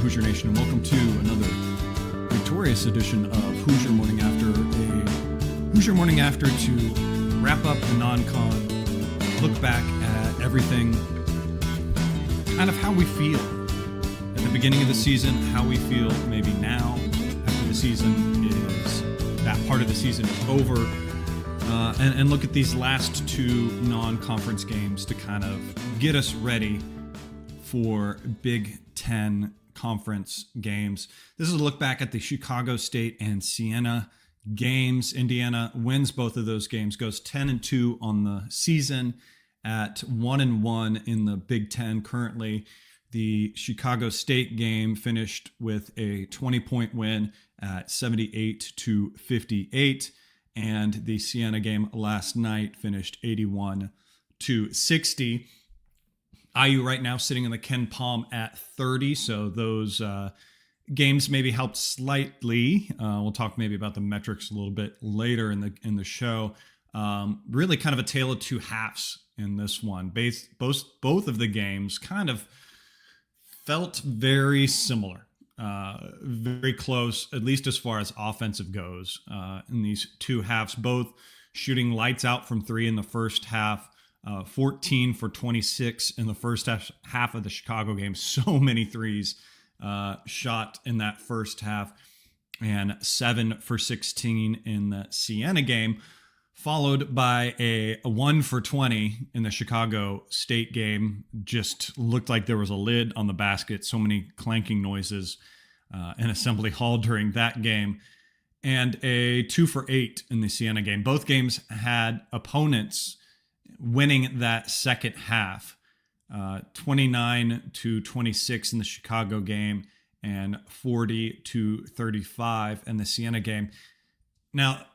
Hoosier Nation, and welcome to another victorious edition of Hoosier Morning After, a Hoosier Morning After to wrap up the non-con, look back at everything, kind of how we feel at the beginning of the season, how we feel maybe now after the season is, that part of the season is over, and look at these last two non-conference games to kind of get us ready for Big Ten conference games. This is a look back at the Chicago State and Siena games. Indiana wins both of those games, goes 10-2 on the season, at 1-1 in the Big Ten currently. The Chicago State game finished with a 20-point win at 78-58, and the Siena game last night finished 81-60. IU right now sitting in the Ken Palm at 30, so those games maybe helped slightly. We'll talk maybe about the metrics a little bit later in the show. Really kind of a tale of two halves in this one. Both of the games kind of felt very similar, very close, at least as far as offensive goes, in these two halves, both shooting lights out from three in the first half. 14 for 26 in the first half of the Chicago game. So many threes shot in that first half, and 7 for 16 in the Siena game, followed by a 1 for 20 in the Chicago State game. Just looked like there was a lid on the basket. So many clanking noises in Assembly Hall during that game. And a 2 for 8 in the Siena game. Both games had opponents winning that second half, 29-26 in the Chicago game and 40-35 in the Siena game. Now,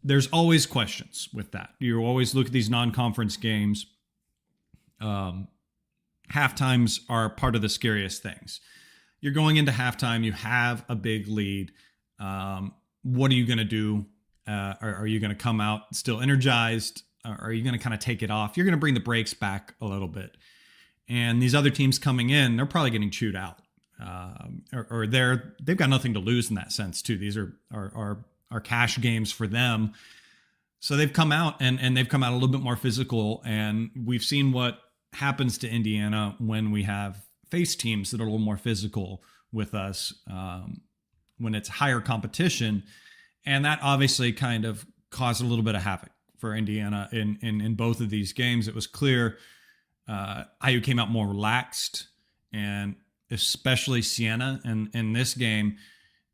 there's always questions with that. You always look at these non-conference games. Halftimes are part of the scariest things. You're going into halftime, you have a big lead. What are you going to do? Are you going to come out still energized? Are you going to kind of take it off? You're going to bring the brakes back a little bit. And these other teams coming in, they're probably getting chewed out. Or they've got nothing to lose in that sense too. These are cash games for them. So they've come out and they've come out a little bit more physical. And we've seen what happens to Indiana when we have faced teams that are a little more physical with us, when it's higher competition. And that obviously kind of caused a little bit of havoc for Indiana in both of these games. It was clear IU came out more relaxed, and especially Siena. And in this game,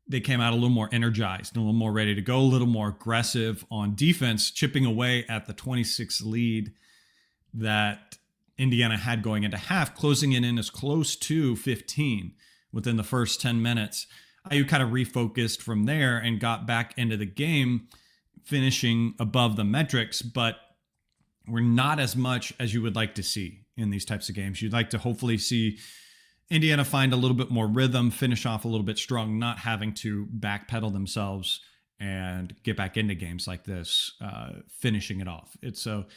they came out a little more energized, and a little more ready to go, a little more aggressive on defense, chipping away at the 26 lead that Indiana had going into half, closing it in as close to 15 within the first 10 minutes. IU kind of refocused from there and got back into the game, finishing above the metrics, but we're not as much as you would like to see in these types of games. You'd like to hopefully see Indiana find a little bit more rhythm, finish off a little bit strong, not having to backpedal themselves and get back into games like this, finishing it off. It's a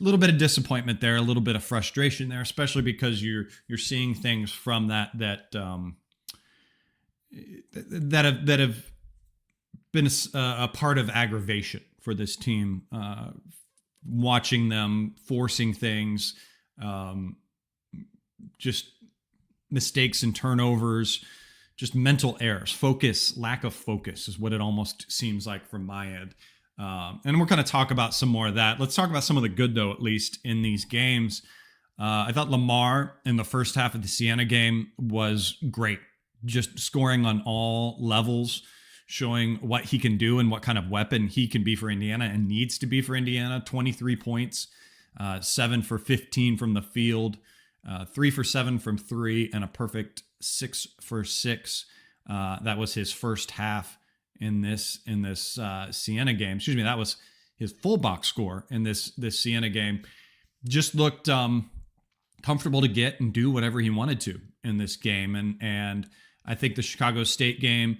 little bit of disappointment there, a little bit of frustration there, especially because you're seeing things from that have been a part of aggravation for this team, watching them forcing things, just mistakes and turnovers, just mental errors, lack of focus is what it almost seems like from my end. And we're going to talk about some more of that. Let's talk about some of the good, though, at least in these games. I thought Lamar in the first half of the Siena game was great, just scoring on all levels, showing what he can do and what kind of weapon he can be for Indiana and needs to be for Indiana. 23 points, 7 for 15 from the field, 3 for 7 from three, and a perfect 6 for 6. That was his first half in this Siena game. Excuse me, that was his full box score in this Siena game. Just looked comfortable to get and do whatever he wanted to in this game. And I think the Chicago State game,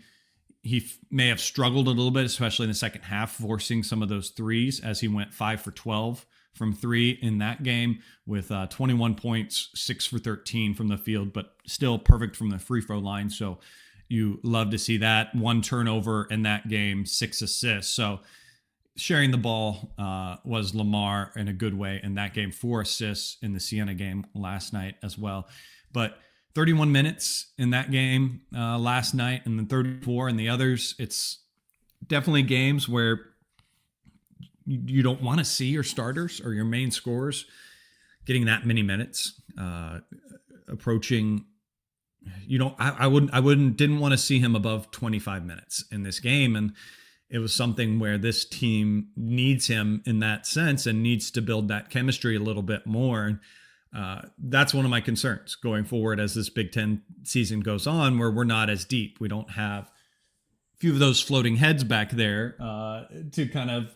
he may have struggled a little bit, especially in the second half, forcing some of those threes as he went 5 for 12 from three in that game with 21 points, 6 for 13 from the field, but still perfect from the free throw line. So you love to see that. 1 turnover in that game, 6 assists. So sharing the ball was Lamar in a good way in that game. 4 assists in the Siena game last night as well. But 31 minutes in that game last night, and then 34 in the others. It's definitely games where you don't want to see your starters or your main scorers getting that many minutes, approaching. Didn't want to see him above 25 minutes in this game, and it was something where this team needs him in that sense and needs to build that chemistry a little bit more. That's one of my concerns going forward as this Big Ten season goes on, where we're not as deep. We don't have a few of those floating heads back there to kind of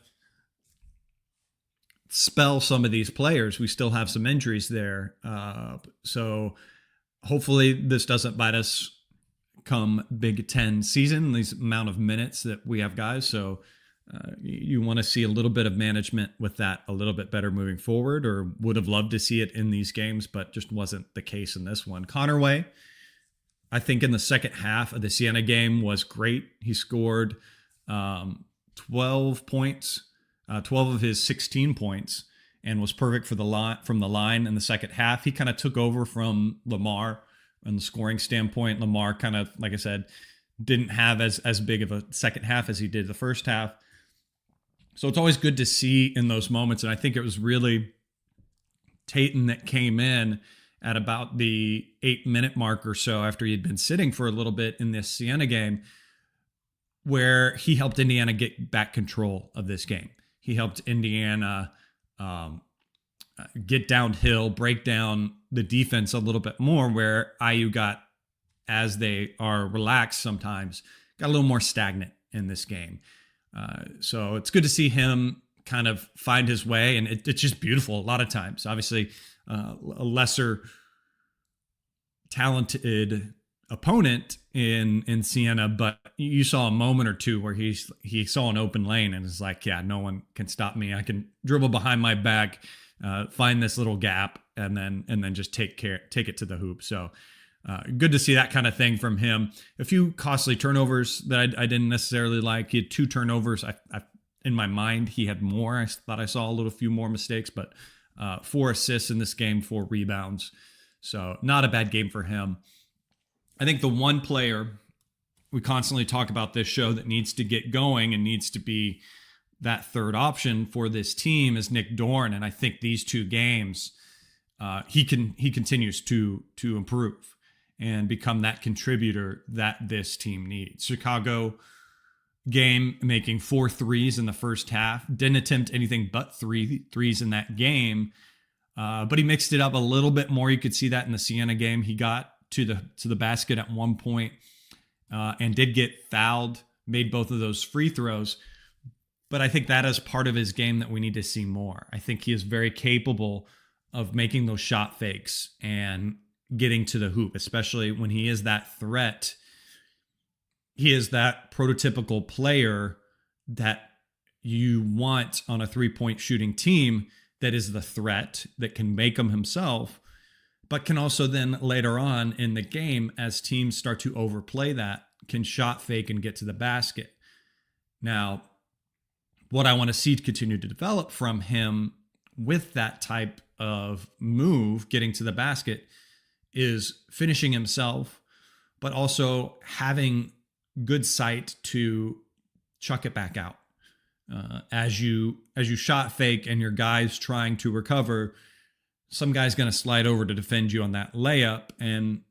spell some of these players. We still have some injuries there. So hopefully this doesn't bite us come Big Ten season, these amount of minutes that we have guys. So you want to see a little bit of management with that a little bit better moving forward, or would have loved to see it in these games, but just wasn't the case in this one. Connerway, I think in the second half of the Siena game was great. He scored 12 points, 12 of his 16 points, and was perfect for from the line in the second half. He kind of took over from Lamar on the scoring standpoint. Lamar kind of, like I said, didn't have as big of a second half as he did the first half. So it's always good to see in those moments. And I think it was really Tatum that came in at about the 8-minute mark or so after he had been sitting for a little bit in this Siena game, where he helped Indiana get back control of this game. He helped Indiana get downhill, break down the defense a little bit more, where IU got, as they are relaxed sometimes, got a little more stagnant in this game. So it's good to see him kind of find his way, and it's just beautiful a lot of times. Obviously, a lesser talented opponent in Siena, but you saw a moment or two where he saw an open lane and is like, yeah, no one can stop me. I can dribble behind my back, find this little gap, and then just take it to the hoop. So good to see that kind of thing from him. A few costly turnovers that I didn't necessarily like. He had 2 turnovers. I in my mind, he had more. I thought I saw a few more mistakes, but 4 assists in this game, 4 rebounds. So not a bad game for him. I think the one player we constantly talk about this show that needs to get going and needs to be that third option for this team is Nick Dorn. And I think these 2 games, he continues to improve and become that contributor that this team needs. Chicago game, making 4 threes in the first half, didn't attempt anything but 3 threes in that game, but he mixed it up a little bit more. You could see that in the Siena game. He got to the basket at one point and did get fouled, made both of those free throws. But I think that is part of his game that we need to see more. I think he is very capable of making those shot fakes and getting to the hoop, especially when he is that threat. He is that prototypical player that you want on a 3-point shooting team, that is the threat, that can make them himself, but can also then later on in the game, as teams start to overplay that, can shot fake and get to the basket. Now, what I want to see continue to develop from him with that type of move, getting to the basket, is finishing himself, but also having good sight to chuck it back out. As you shot fake and your guy's trying to recover, some guy's going to slide over to defend you on that layup. And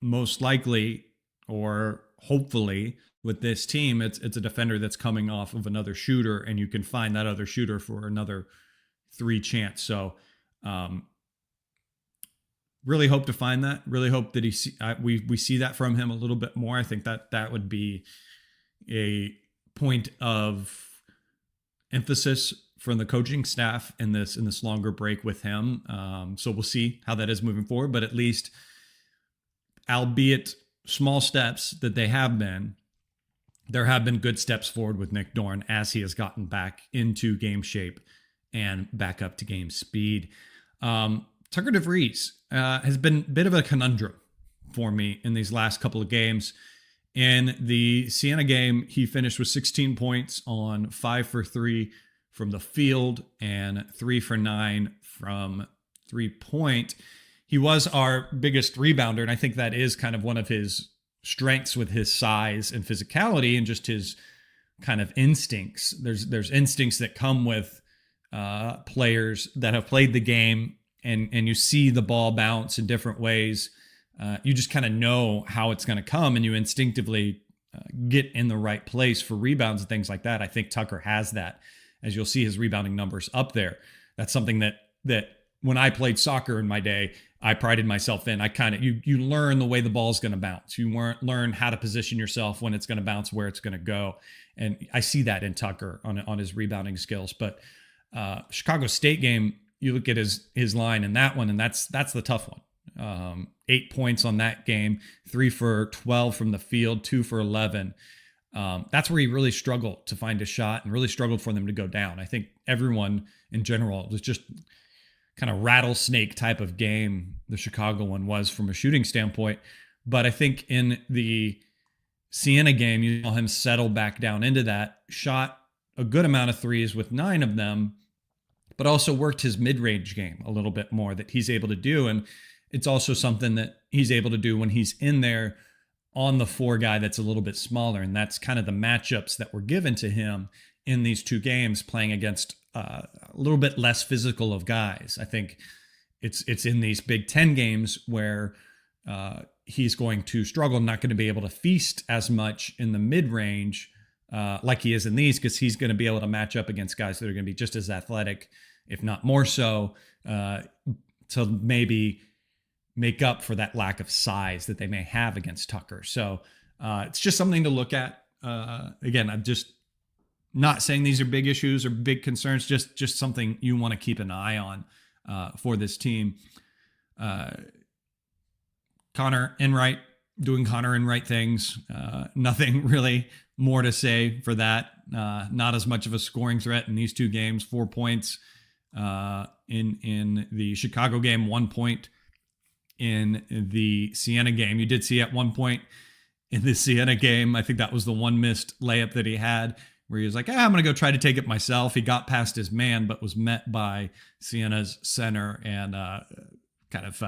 most likely, or hopefully with this team, it's a defender that's coming off of another shooter, and you can find that other shooter for another 3 chance. So really hope to find that. Really hope that we see that from him a little bit more. I think that would be a point of emphasis from the coaching staff in this longer break with him. So we'll see how that is moving forward. But at least, albeit small steps that there have been good steps forward with Nick Dorn as he has gotten back into game shape and back up to game speed. Tucker DeVries has been a bit of a conundrum for me in these last couple of games. In the Siena game, he finished with 16 points on 5 for 3 from the field and 3 for 9 from 3-point. He was our biggest rebounder, and I think that is kind of one of his strengths with his size and physicality and just his kind of instincts. There's instincts that come with players that have played the game, and you see the ball bounce in different ways. You just kind of know how it's going to come, and you instinctively get in the right place for rebounds and things like that. I think Tucker has that, as you'll see his rebounding numbers up there. That's something that when I played soccer in my day, I prided myself in. I kind of, you learn the way the ball's going to bounce. You learn how to position yourself when it's going to bounce, where it's going to go. And I see that in Tucker on his rebounding skills. But Chicago State game, you look at his line in that one, and that's the tough one. 8 points on that game, 3 for 12 from the field, 2 for 11. That's where he really struggled to find a shot and really struggled for them to go down. I think everyone in general was just kind of rattlesnake type of game the Chicago one was from a shooting standpoint. But I think in the Siena game, you saw him settle back down into that, shot a good amount of threes with 9 of them, but also worked his mid-range game a little bit more that he's able to do. And it's also something that he's able to do when he's in there on the 4 guy that's a little bit smaller. And that's kind of the matchups that were given to him in these 2 games, playing against a little bit less physical of guys. I think it's in these Big Ten games where he's going to struggle, not going to be able to feast as much in the mid-range like he is in these, because he's going to be able to match up against guys that are going to be just as athletic, if not more so, to maybe make up for that lack of size that they may have against Tucker. So it's just something to look at. Again, I'm just not saying these are big issues or big concerns, just something you want to keep an eye on for this team. Connor Enright doing Connor Enright things. Nothing really more to say for that. Not as much of a scoring threat in these 2 games. 4 points in the Chicago game, 1 point in the Siena game. You did see at one point in the Siena game, I think that was the one missed layup that he had, where he was like, I'm going to go try to take it myself. He got past his man, but was met by Siena's center and kind of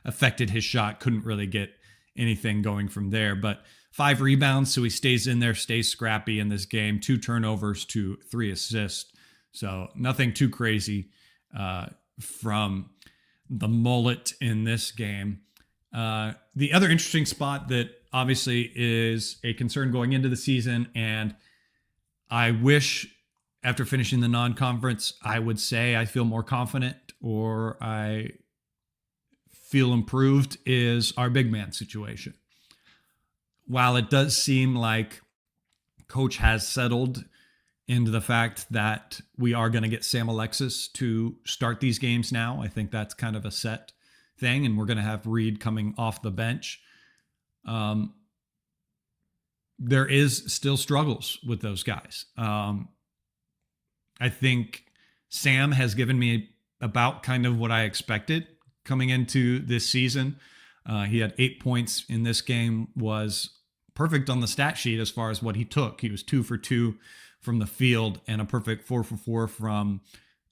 affected his shot. Couldn't really get anything going from there. But 5 rebounds, so he stays in there, stays scrappy in this game. 2 turnovers to 3 assists. So nothing too crazy from the mullet in this game. The other interesting spot that obviously is a concern going into the season, and I wish after finishing the non-conference, I would say I feel more confident or I feel improved, is our big man situation. While it does seem like Coach has settled into the fact that we are going to get Sam Alexis to start these games now, I think that's kind of a set thing, and we're going to have Reed coming off the bench. There is still struggles with those guys. I think Sam has given me about kind of what I expected coming into this season. He had 8 points in this game, was perfect on the stat sheet as far as what he took. He was 2 for 2 from the field and a perfect 4 for 4 from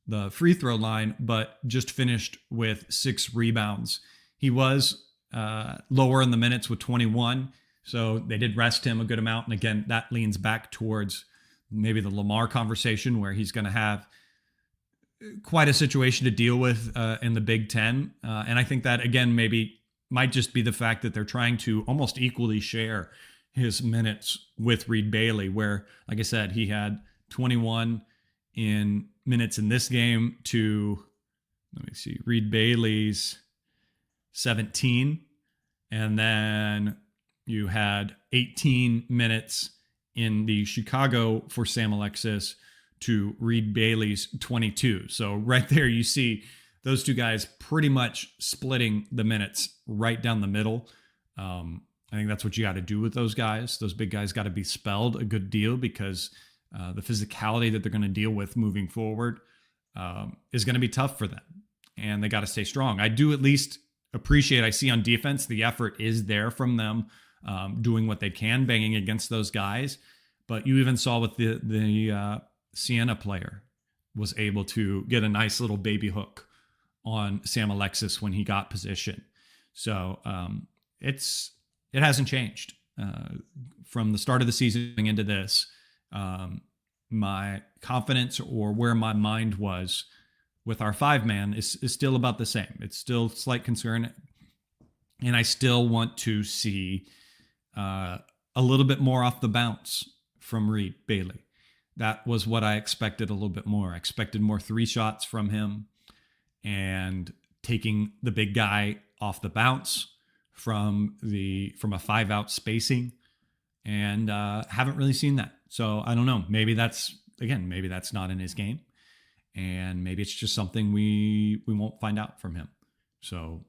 the free throw line, but just finished with 6 rebounds. He was lower in the minutes with 21. So they did rest him a good amount. And again, that leans back towards maybe the Lamar conversation, where he's going to have quite a situation to deal with in the Big Ten. And I think that, again, maybe might just be the fact that they're trying to almost equally share his minutes with Reed Bailey, where, like I said, he had 21 in minutes in this game to, let me see, Reed Bailey's 17. And then you had 18 minutes in the Chicago for Sam Alexis to Reed Bailey's 22. So right there, you see those 2 guys pretty much splitting the minutes right down the middle. I think that's what you got to do with those guys. Those big guys got to be spelled a good deal, because the physicality that they're going to deal with moving forward is going to be tough for them, and they got to stay strong. I do at least appreciate, I see on defense, the effort is there from them, doing what they can, banging against those guys. But you even saw with the Siena player was able to get a nice little baby hook on Sam Alexis when he got position. So it hasn't changed from the start of the season into this. My confidence or where my mind was with our 5-man is still about the same. It's still slight concern, and I still want to see a little bit more off the bounce from Reed Bailey. That was what I expected a little bit more. I expected more 3 shots from him and taking the big guy off the bounce from a 5-out spacing, and haven't really seen that. So I don't know. Maybe that's not in his game, and maybe it's just something we won't find out from him. So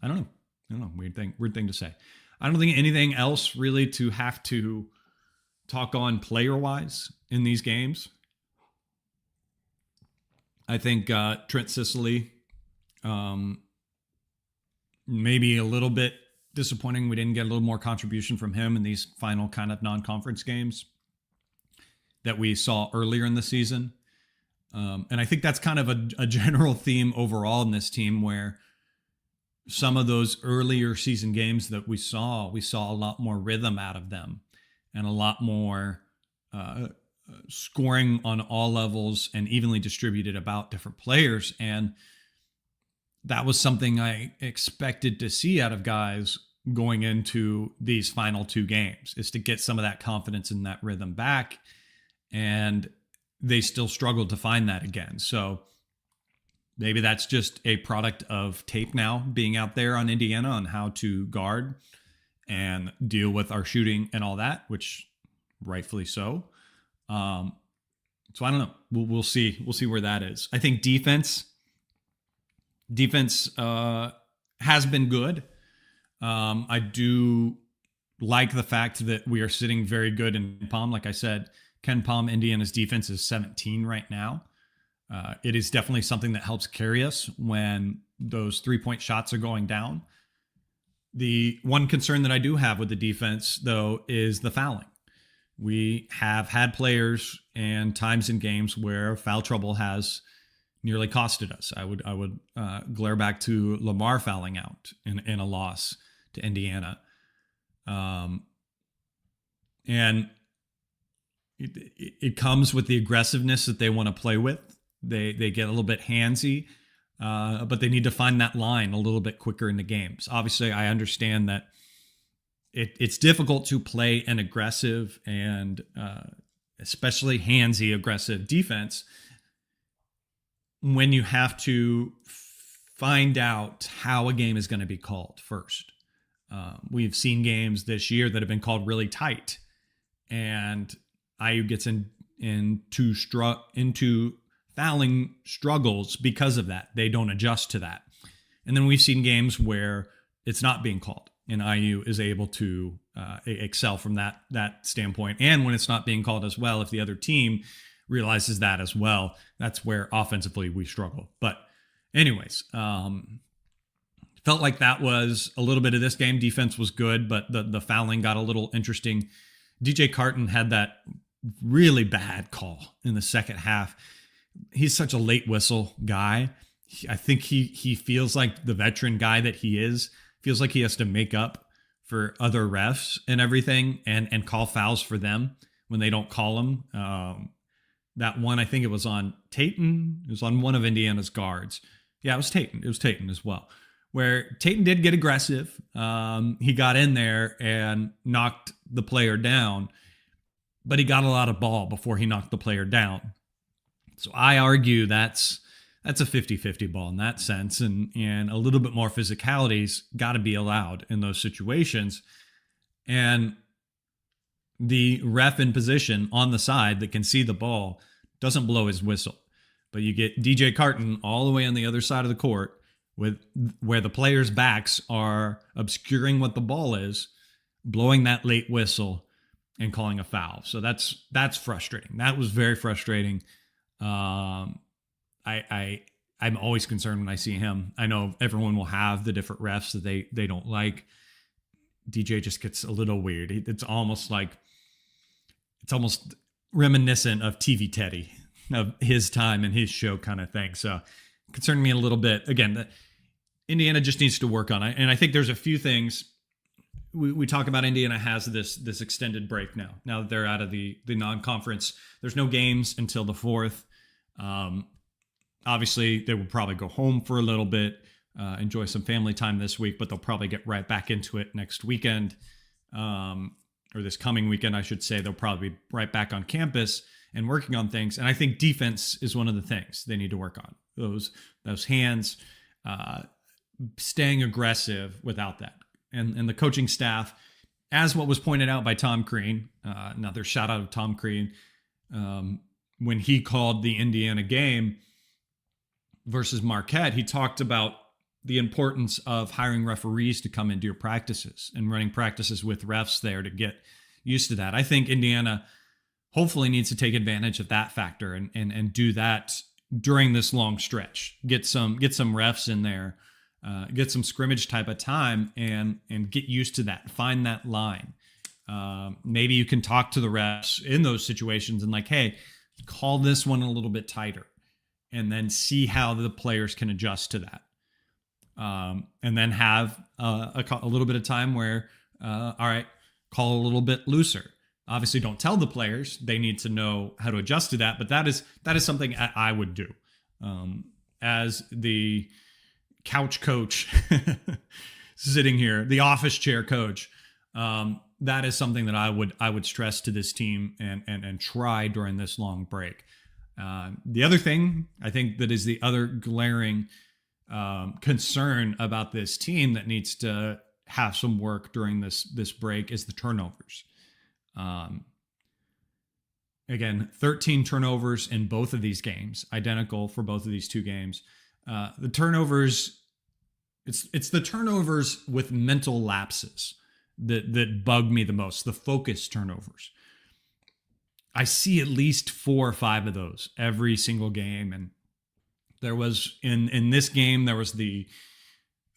I don't know. Weird thing to say. I don't think anything else really to have to talk on player-wise in these games. I think Trent Sicily, maybe a little bit disappointing. We didn't get a little more contribution from him in these final kind of non-conference games that we saw earlier in the season. And I think that's kind of a general theme overall in this team, where some of those earlier season games that we saw a lot more rhythm out of them and a lot more scoring on all levels and evenly distributed about different players. And that was something I expected to see out of guys going into these final 2 games, is to get some of that confidence and that rhythm back. And they still struggled to find that again. So maybe that's just a product of tape now being out there on Indiana on how to guard and deal with our shooting and all that, which rightfully so. So I don't know. We'll see. We'll see where that is. I think defense has been good. I do like the fact that we are sitting very good in Palm. Like I said, Ken Palm, Indiana's defense is 17 right now. It is definitely something that helps carry us when those 3-point shots are going down. The one concern that I do have with the defense, though, is the fouling. We have had players and times in games where foul trouble has nearly costed us. I would glare back to Lamar fouling out in a loss to Indiana. And it comes with the aggressiveness that they want to play with. They get a little bit handsy, but they need to find that line a little bit quicker in the games. Obviously, I understand that it's difficult to play an aggressive and especially handsy aggressive defense when you have to find out how a game is going to be called first. We've seen games this year that have been called really tight, and IU gets into fouling struggles because of that. They don't adjust to that. And then we've seen games where it's not being called, and IU is able to excel from that standpoint. And when it's not being called as well, if the other team realizes that as well, that's where offensively we struggle. But anyways, felt like that was a little bit of this game. Defense was good, but the fouling got a little interesting. DJ Carton had that really bad call in the second half. He's such a late whistle guy. I think he feels like the veteran guy that he is, feels like he has to make up for other refs and everything and call fouls for them when they don't call them. That one, I think it was on Tatum. It was on one of Indiana's guards. Yeah, it was Tatum. It was Tatum as well, where Tatum did get aggressive. He got in there and knocked the player down, but he got a lot of ball before he knocked the player down. So I argue that's a 50-50 ball in that sense, and a little bit more physicality's got to be allowed in those situations. And the ref in position on the side that can see the ball doesn't blow his whistle. But you get DJ Carton all the way on the other side of the court where the players' backs are obscuring what the ball is, blowing that late whistle and calling a foul. So that's frustrating. That was very frustrating. I'm always concerned when I see him. I know everyone will have the different refs that they don't like. DJ just gets a little weird. It's almost reminiscent of TV Teddy, of his time and his show kind of thing. So concerned me a little bit. Again, Indiana just needs to work on it. And I think there's a few things. We talk about Indiana has this extended break now. Now that they're out of the non-conference, there's no games until the 4th. Obviously, they will probably go home for a little bit, enjoy some family time this week, but they'll probably get right back into it next weekend, or this coming weekend, I should say. They'll probably be right back on campus and working on things. And I think defense is one of the things they need to work on. Those hands, staying aggressive without that. And the coaching staff, as what was pointed out by Tom Crean, another shout out of Tom Crean, when he called the Indiana game versus Marquette, he talked about the importance of hiring referees to come into your practices and running practices with refs there to get used to that. I think Indiana hopefully needs to take advantage of that factor and do that during this long stretch. Get some refs in there, get some scrimmage type of time and get used to that. Find that line. Maybe you can talk to the refs in those situations and like, hey, call this one a little bit tighter, and then see how the players can adjust to that. And then have a little bit of time where, all right, call a little bit looser. Obviously, don't tell the players. They need to know how to adjust to that. But that is something I would do as the couch coach sitting here, the office chair coach. That is something that I would stress to this team and try during this long break. The other thing I think that is the other glaring concern about this team that needs to have some work during this break is the turnovers. Again, 13 turnovers in both of these games, identical for both of these two games. The turnovers, it's the turnovers with mental lapses that bug me the most, the focus turnovers. I see at least 4 or 5 of those every single game. And there was in this game, there was the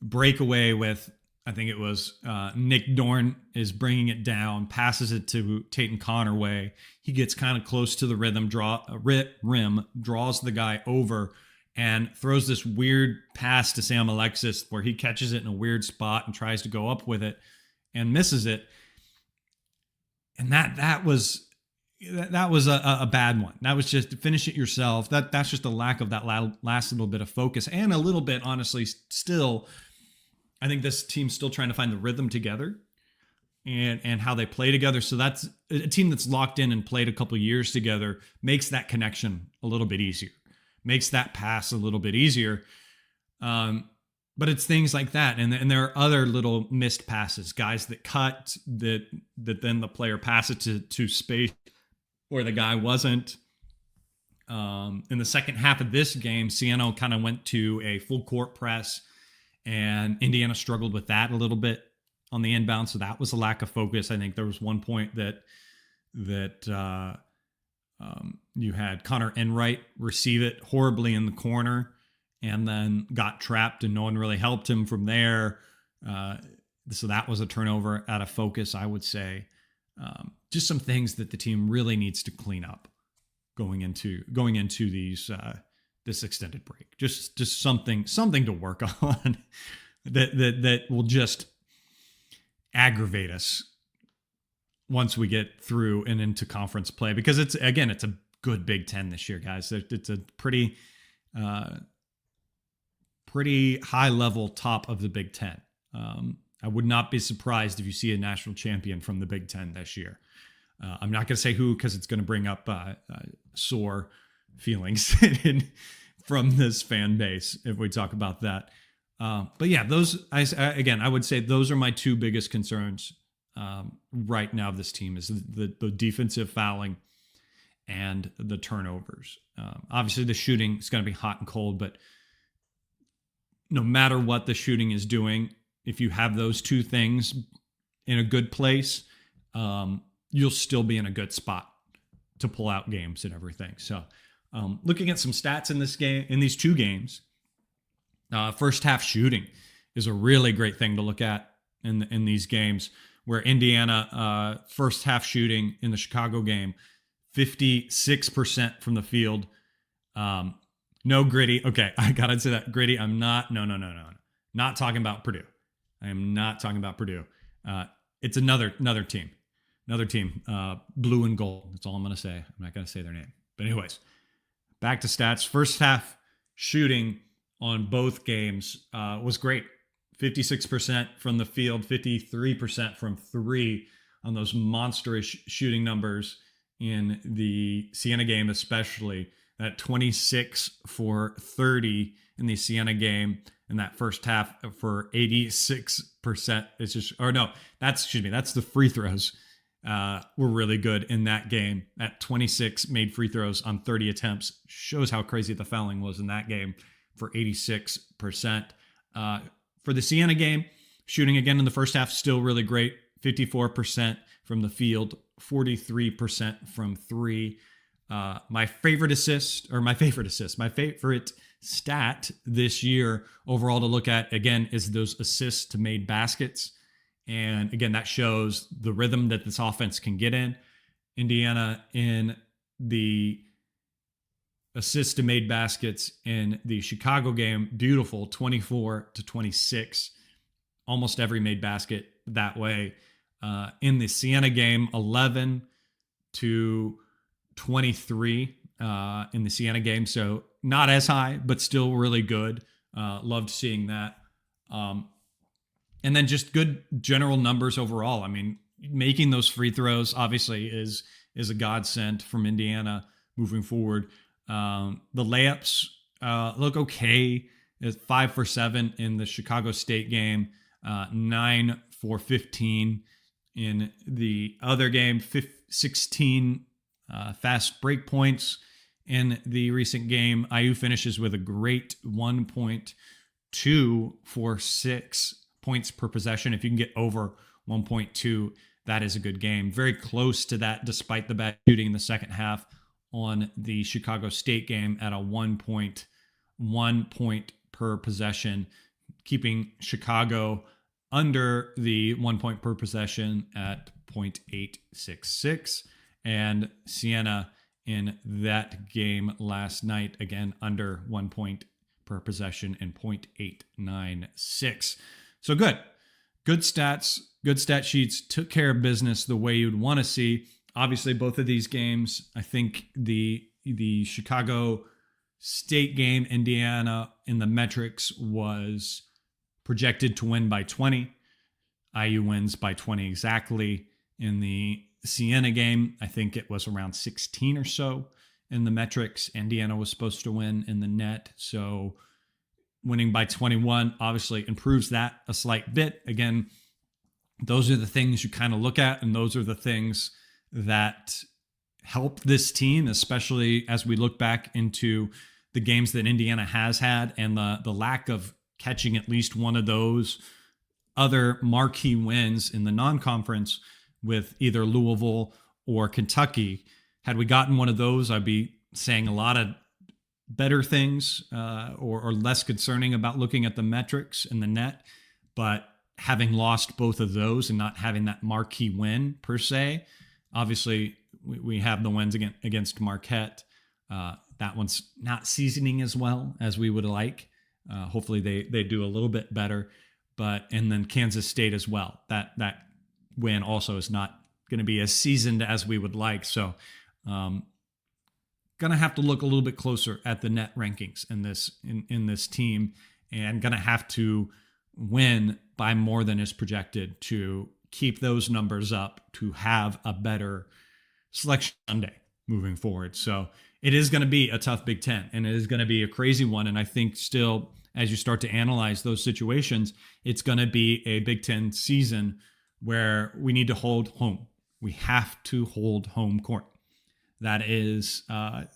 breakaway with, I think it was Nick Dorn is bringing it down, passes it to Tatum Connerway. He gets kind of close to the rim, draws the guy over, and throws this weird pass to Sam Alexis where he catches it in a weird spot and tries to go up with it and misses it. And that was a bad one. That was just finish it yourself. That's just a lack of that last little bit of focus, and a little bit, honestly, still, I think this team's still trying to find the rhythm together and how they play together. So that's a team that's locked in and played a couple of years together, makes that connection a little bit easier, makes that pass a little bit easier. But it's things like that. And there are other little missed passes, guys that cut that then the player passes to space where the guy wasn't. In the second half of this game, Siena kind of went to a full court press, and Indiana struggled with that a little bit on the inbound. So that was a lack of focus. I think there was one point that you had Connor Enright receive it horribly in the corner and then got trapped, and no one really helped him from there. So that was a turnover out of focus, I would say. Just some things that the team really needs to clean up going into these this extended break. Just something to work on that will just aggravate us once we get through and into conference play, because it's a good Big Ten this year, guys. It's a pretty high level top of the Big Ten. I would not be surprised if you see a national champion from the Big Ten this year. I'm not going to say who, because it's going to bring up sore feelings from this fan base if we talk about that. But yeah, I would say those are my two biggest concerns right now of this team, is the defensive fouling and the turnovers. Obviously, the shooting is going to be hot and cold, but no matter what the shooting is doing, if you have those two things in a good place, you'll still be in a good spot to pull out games and everything. So Looking at some stats in this game, in these two games, first half shooting is a really great thing to look at in these games. Where Indiana first half shooting in the Chicago game, 56% from the field. No Gritty. Okay, I gotta say that Gritty. I'm not. No. Not talking about Purdue. I am not talking about Purdue. It's another team. Another team. Blue and gold. That's all I'm gonna say. I'm not gonna say their name. But anyways, back to stats. First half shooting on both games was great. 56% from the field, 53% from three on those monstrous shooting numbers in the Siena game, especially that 26 for 30 in the Siena game in that first half for 86%. It's just, or no, that's the free throws were really good in that game. At 26 made free throws on 30 attempts shows how crazy the fouling was in that game for 86%. For the Siena game, shooting again in the first half, still really great. 54% from the field, 43% from three. My favorite stat this year overall to look at, again, is those assists to made baskets. And again, that shows the rhythm that this offense can get in. Indiana in the assists to made baskets in the Chicago game, beautiful, 24 to 26. Almost every made basket that way. In the Siena game, 11 to 23 in the Siena game. So not as high, but still really good. Loved seeing that. And then just good general numbers overall. I mean, making those free throws obviously is a godsend from Indiana moving forward. The layups look okay. It's 5 for 7 in the Chicago State game, 9 for 15 in the other game, 16 fast break points in the recent game. IU finishes with a great 1.2 for 6 points per possession. If you can get over 1.2, that is a good game. Very close to that, despite the bad shooting in the second half on the Chicago State game at a 1.1 point per possession, keeping Chicago under the 1 point per possession at 0.866. And Siena in that game last night, again, under 1 point per possession and 0.896. So good stats, good stat sheets, took care of business the way you'd want to see. Obviously, both of these games, I think the Chicago State game, Indiana in the metrics was projected to win by 20. IU wins by 20 exactly. In the Siena game, I think it was around 16 or so in the metrics. Indiana was supposed to win in the net. So winning by 21 obviously improves that a slight bit. Again, those are the things you kind of look at, and those are the things that help this team, especially as we look back into the games that Indiana has had and the lack of catching at least one of those other marquee wins in the non-conference with either Louisville or Kentucky. Had we gotten one of those, I'd be saying a lot of better things or less concerning about looking at the metrics in the net. But having lost both of those and not having that marquee win per se, obviously we have the wins against Marquette. That one's not seasoning as well as we would like. Hopefully they do a little bit better. And then Kansas State as well. That win also is not going to be as seasoned as we would like. So going to have to look a little bit closer at the net rankings in this team, and going to have to win by more than is projected to keep those numbers up, to have a better Selection Sunday moving forward. So it is going to be a tough Big Ten, and it is going to be a crazy one. And I think still, as you start to analyze those situations, it's going to be a Big Ten season where we need to hold home. We have to hold home court. That is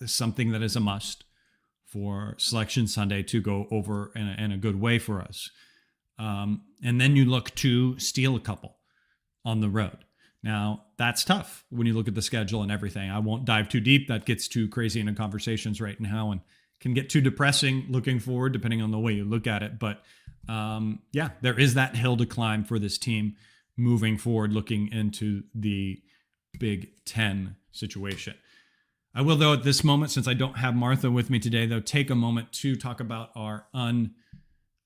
something that is a must for Selection Sunday to go over in a good way for us. And then you look to steal a couple on the road, Now, that's tough when you look at the schedule and everything. I won't dive too deep. That gets too crazy into conversations right now and can get too depressing looking forward, depending on the way you look at it. But yeah, there is that hill to climb for this team moving forward, looking into the Big Ten situation. I will, though, at this moment, since I don't have Martha with me today, though, take a moment to talk about our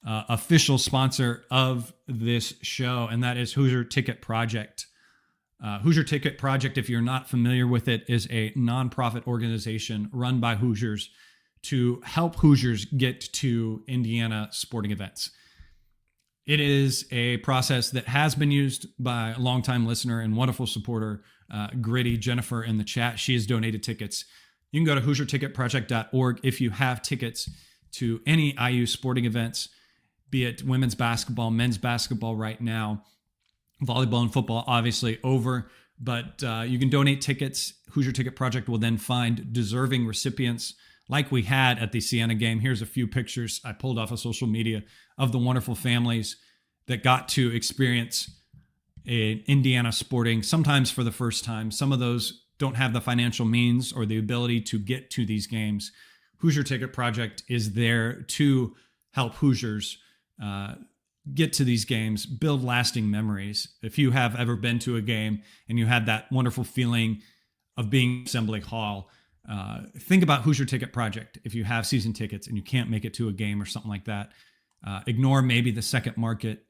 official sponsor of this show, and that is Hoosier Ticket Project. Hoosier Ticket Project, if you're not familiar with it, is a nonprofit organization run by Hoosiers to help Hoosiers get to Indiana sporting events. It is a process that has been used by a longtime listener and wonderful supporter, Gritty Jennifer in the chat. She has donated tickets. You can go to HoosierTicketProject.org if you have tickets to any IU sporting events, be it women's basketball, men's basketball right now, volleyball and football obviously over, but you can donate tickets. Hoosier Ticket Project will then find deserving recipients like we had at the Siena game. Here's a few pictures I pulled off of social media of the wonderful families that got to experience Indiana sporting, sometimes for the first time. Some of those don't have the financial means or the ability to get to these games. Hoosier Ticket Project is there to help Hoosiers get to these games, build lasting memories. If you have ever been to a game and you had that wonderful feeling of being in Assembly Hall, think about Hoosier Ticket Project. If you have season tickets and you can't make it to a game or something like that, ignore maybe the second market,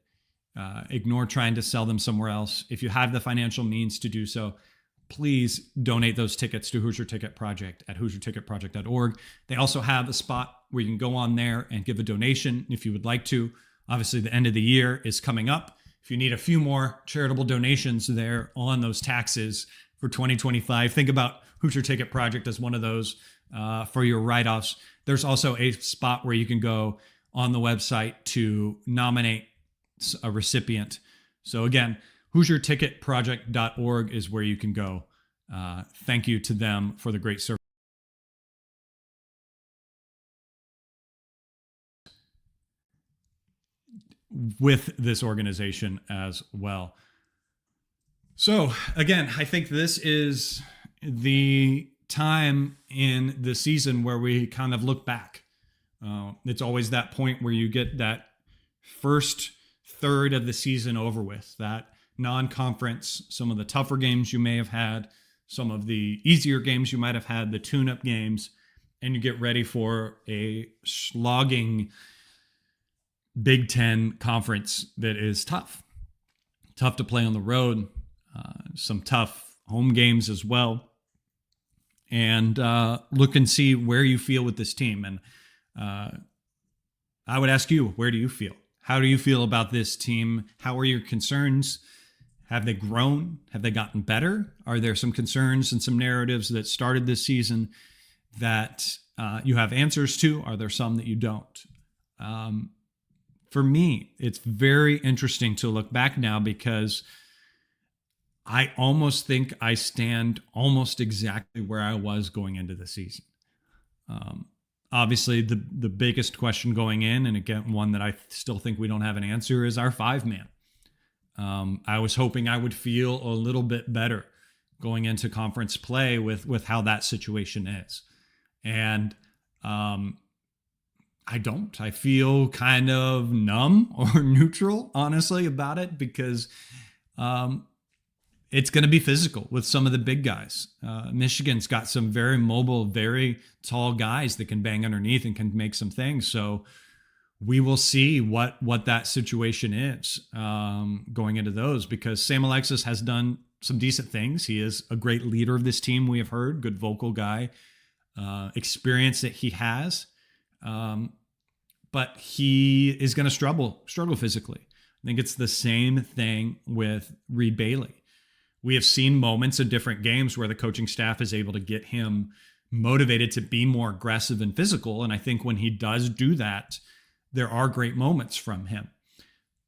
ignore trying to sell them somewhere else. If you have the financial means to do so, please donate those tickets to Hoosier Ticket Project at HoosierTicketProject.org. They also have a spot where you can go on there and give a donation if you would like to. Obviously, the end of the year is coming up. If you need a few more charitable donations there on those taxes for 2025, think about Hoosier Ticket Project as one of those for your write-offs. There's also a spot where you can go on the website to nominate a recipient. So again, HoosierTicketProject.org is where you can go. Thank you to them for the great service with this organization as well. So again, I think this is the time in the season where we kind of look back. It's always that point where you get that first third of the season over with, that non-conference, some of the tougher games you may have had, some of the easier games you might have had, the tune-up games, and you get ready for a slogging Big Ten conference that is tough to play on the road, some tough home games as well, and look and see where you feel with this team. And I would ask you, where do you feel? How do you feel about this team? How are your concerns? Have they grown? Have they gotten better? Are there some concerns and some narratives that started this season that you have answers to? Are there some that you don't? For me, it's very interesting to look back now because I almost think I stand almost exactly where I was going into the season. Obviously, the biggest question going in, and again, one that I still think we don't have an answer, is our 5-man. I was hoping I would feel a little bit better going into conference play with how that situation is. And I don't. I feel kind of numb or neutral, honestly, about it because it's going to be physical with some of the big guys. Michigan's got some very mobile, very tall guys that can bang underneath and can make some things. So we will see what that situation is going into those, because Sam Alexis has done some decent things. He is a great leader of this team, we have heard, good vocal guy, experience that he has. But he is going to struggle physically. I think it's the same thing with Reed Bailey. We have seen moments in different games where the coaching staff is able to get him motivated to be more aggressive and physical. And I think when he does do that, there are great moments from him.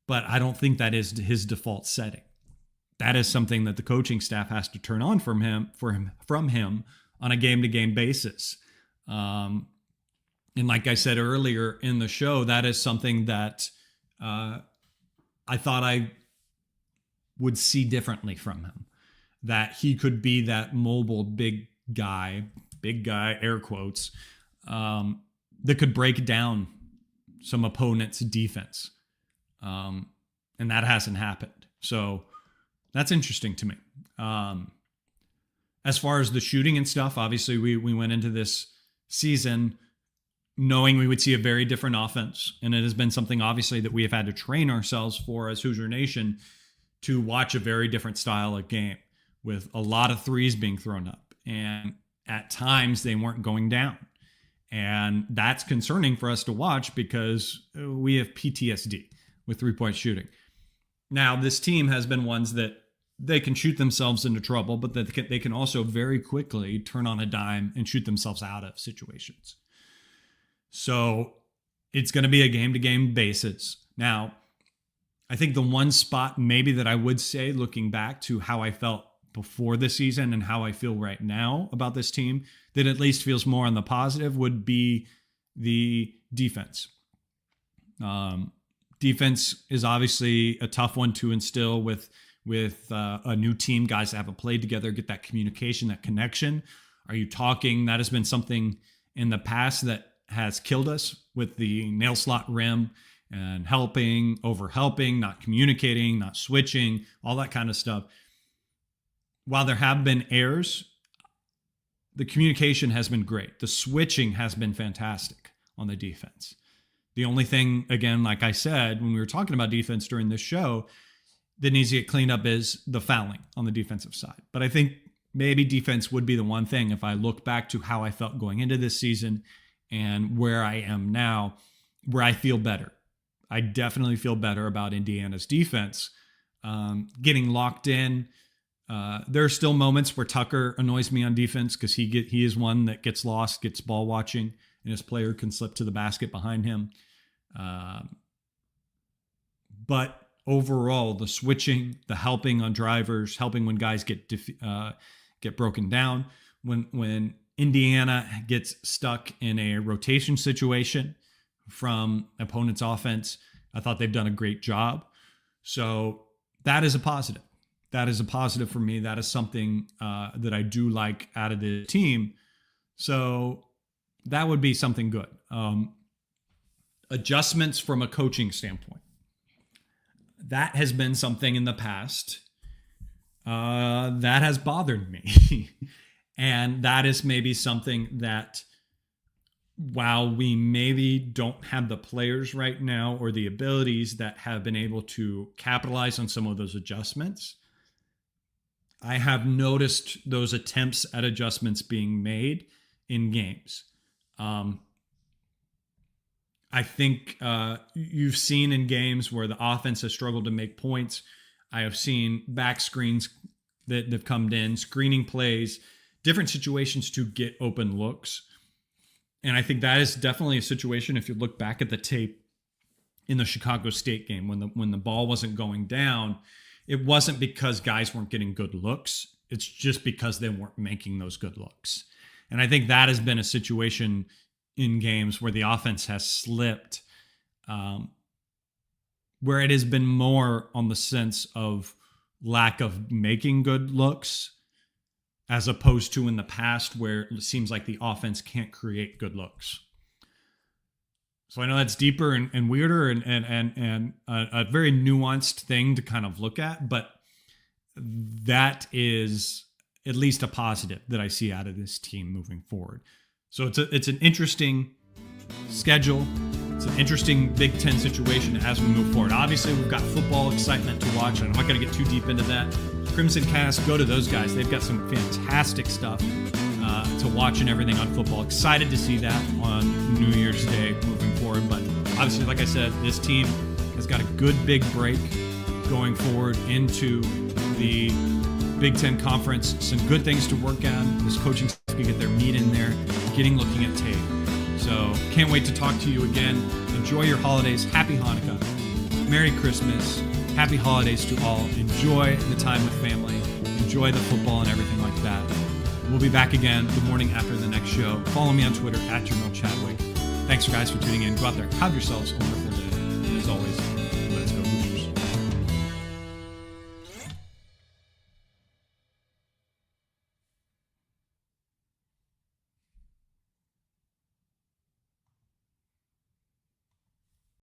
But I don't think that is his default setting. That is something that the coaching staff has to turn on from him on a game-to-game basis. And like I said earlier in the show, that is something that I thought I would see differently from him. that he could be that mobile big guy, air quotes, that could break down some opponent's defense. And that hasn't happened. So that's interesting to me. As far as the shooting and stuff, obviously we went into this season knowing we would see a very different offense. And it has been something obviously that we have had to train ourselves for as Hoosier Nation to watch a very different style of game with a lot of threes being thrown up. And at times they weren't going down. And that's concerning for us to watch because we have PTSD with 3-point shooting. Now, this team has been ones that they can shoot themselves into trouble, but that they can also very quickly turn on a dime and shoot themselves out of situations. So it's going to be a game-to-game basis. Now, I think the one spot maybe that I would say, looking back to how I felt before the season and how I feel right now about this team, that at least feels more on the positive, would be the defense. Defense is obviously a tough one to instill with a new team, guys that haven't played together, get that communication, that connection. Are you talking? That has been something in the past that has killed us with the nail slot rim and over-helping, not communicating, not switching, all that kind of stuff. While there have been errors, the communication has been great. The switching has been fantastic on the defense. The only thing, again, like I said, when we were talking about defense during this show, that needs to get cleaned up is the fouling on the defensive side. But I think maybe defense would be the one thing, if I look back to how I felt going into this season and where I am now, where I feel better. I definitely feel better about Indiana's defense. Getting locked in. There are still moments where Tucker annoys me on defense because he is one that gets lost, gets ball watching, and his player can slip to the basket behind him. But overall, the switching, the helping on drivers, helping when guys get broken down, when Indiana gets stuck in a rotation situation from opponent's offense, I thought they've done a great job. So that is a positive. That is a positive for me. That is something that I do like out of the team. So that would be something good. Adjustments from a coaching standpoint. That has been something in the past that has bothered me. And that is maybe something that, while we maybe don't have the players right now or the abilities that have been able to capitalize on some of those adjustments, I have noticed those attempts at adjustments being made in games. I think you've seen in games where the offense has struggled to make points. I have seen back screens that have come in, screening plays, different situations to get open looks. And I think that is definitely a situation, if you look back at the tape in the Chicago State game, when the ball wasn't going down, it wasn't because guys weren't getting good looks. It's just because they weren't making those good looks. And I think that has been a situation in games where the offense has slipped, where it has been more on the sense of lack of making good looks, as opposed to in the past where it seems like the offense can't create good looks. So I know that's deeper and weirder and a very nuanced thing to kind of look at, but that is at least a positive that I see out of this team moving forward. So it's an interesting schedule. It's an interesting Big Ten situation as we move forward. Obviously, we've got football excitement to watch, and I'm not going to get too deep into that. Crimson Cast, go to those guys. They've got some fantastic stuff to watch and everything on football. Excited to see that on New Year's Day moving forward. But obviously, like I said, this team has got a good big break going forward into the Big Ten Conference. Some good things to work on. This coaching staff can get their meat in there, looking at tape. So can't wait to talk to you again. Enjoy your holidays. Happy Hanukkah. Merry Christmas. Happy holidays to all. Enjoy the time with family. Enjoy the football and everything like that. We'll be back again the morning after the next show. Follow me on Twitter @JermelChadwick. Thanks, guys, for tuning in. Go out there. Have yourselves a wonderful day. And as always, let's go.